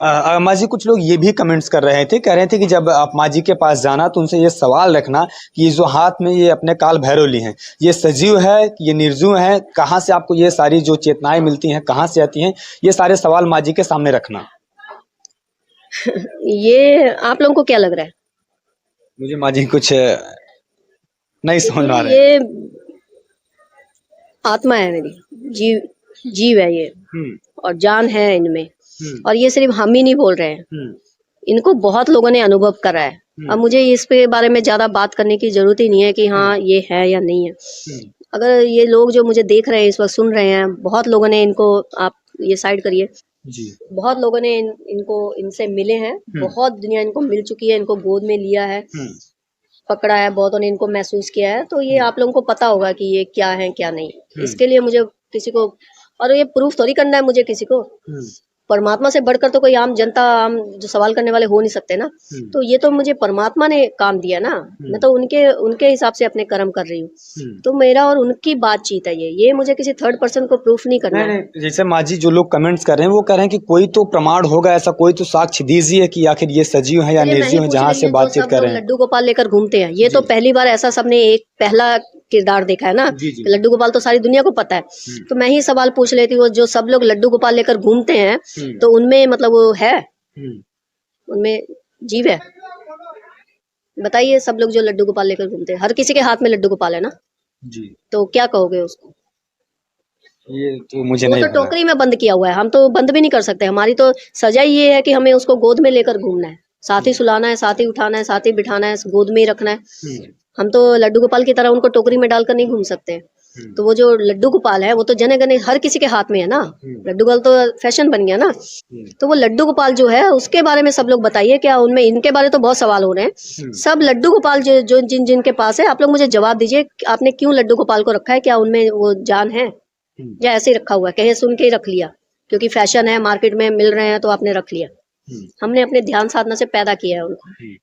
अम्मा जी, कुछ लोग ये भी कमेंट्स कर रहे थे, कह रहे थे कि जब आप माँ जी के पास जाना तो उनसे ये सवाल रखना कि ये जो हाथ में ये अपने काल भैरव ली हैं, ये सजीव है कि ये निर्जीव है, कहाँ से आपको ये सारी जो चेतनाएं मिलती हैं, कहाँ से आती हैं, ये सारे सवाल माँ जी के सामने रखना। ये आप लोगों को क्या लग रहा है? मुझे माँ जी कुछ नहीं समझ में देखिए, आ रहे हैं। ये आत्मा है मेरी, जीव है ये, और जान है इनमें। और ये सिर्फ हम ही नहीं बोल रहे हैं, इनको बहुत लोगों ने अनुभव करा है। अब मुझे इस पे बारे में ज्यादा बात करने की जरूरत ही नहीं है कि हाँ ये है या नहीं है। अगर ये लोग जो मुझे देख रहे हैं इस वक्त, सुन रहे हैं, बहुत लोगों ने इनको, आप ये साइड करिए जी। बहुत लोगों ने इनको, इनसे मिले हैं, बहुत दुनिया इनको मिल चुकी है, इनको गोद में लिया है, पकड़ा है, बहुतों ने इनको महसूस किया है। तो ये आप लोगों को पता होगा कि ये क्या है क्या नहीं। इसके लिए मुझे किसी को, और ये प्रूफ थोड़ी करना है मुझे किसी को। परमात्मा से बढ़कर तो कोई आम जनता, आम जो सवाल करने वाले हो नहीं सकते ना। तो ये तो मुझे परमात्मा ने काम दिया ना, मैं तो उनके हिसाब से अपने कर्म कर रही हूँ। तो मेरा और उनकी बातचीत है ये मुझे किसी थर्ड पर्सन को प्रूफ नहीं करना है। जैसे माँ जी, जो लोग कमेंट्स कर रहे हैं वो कह रहे हैं कि कोई तो प्रमाण होगा, ऐसा कोई तो साक्ष्य दीजिए कि आखिर ये सजीव है या निर्जीव है, जहाँ से बातचीत कर रहे हैं। लड्डू गोपाल लेकर घूमते हैं, ये तो पहली बार ऐसा सबने एक पहला किरदार देखा है ना। लड्डू गोपाल तो सारी दुनिया को पता है। तो मैं ही सवाल पूछ लेती हूँ, जो सब लोग लड्डू गोपाल लेकर घूमते हैं, तो उनमें मतलब वो है, उनमें जीव है? बताइए, सब लोग जो लड्डू गोपाल लेकर घूमते हैं, हर किसी के हाथ में लड्डू गोपाल है ना जी। तो क्या कहोगे उसको? ये तो मुझे वो नहीं तो पता। टोकरी में बंद किया हुआ है, हम तो बंद भी नहीं कर सकते। हमारी तो सजा ये है कि हमें उसको गोद में लेकर घूमना है, साथ ही सुलाना है, साथ ही उठाना है, साथ ही बिठाना है, गोद में ही रखना है। हम तो लड्डू गोपाल की तरह उनको टोकरी में डालकर नहीं घूम सकते। तो वो जो लड्डू गोपाल है वो तो जने गने हर किसी के हाथ में है ना। लड्डू गोपाल तो फैशन बन गया ना। तो वो लड्डू गोपाल जो है उसके बारे में सब लोग बताइए, क्या उनमें, इनके बारे तो बहुत सवाल हो रहे हैं। सब लड्डू गोपाल जो जिनके पास है, आप लोग मुझे जवाब दीजिए, आपने क्यों लड्डू गोपाल को रखा है? क्या उनमें वो जान है या ऐसे ही रखा हुआ है, कहे सुन के ही रख लिया क्योंकि फैशन है, मार्केट में मिल रहे हैं तो आपने रख लिया? हमने अपने ध्यान साधना से पैदा किया है उनको।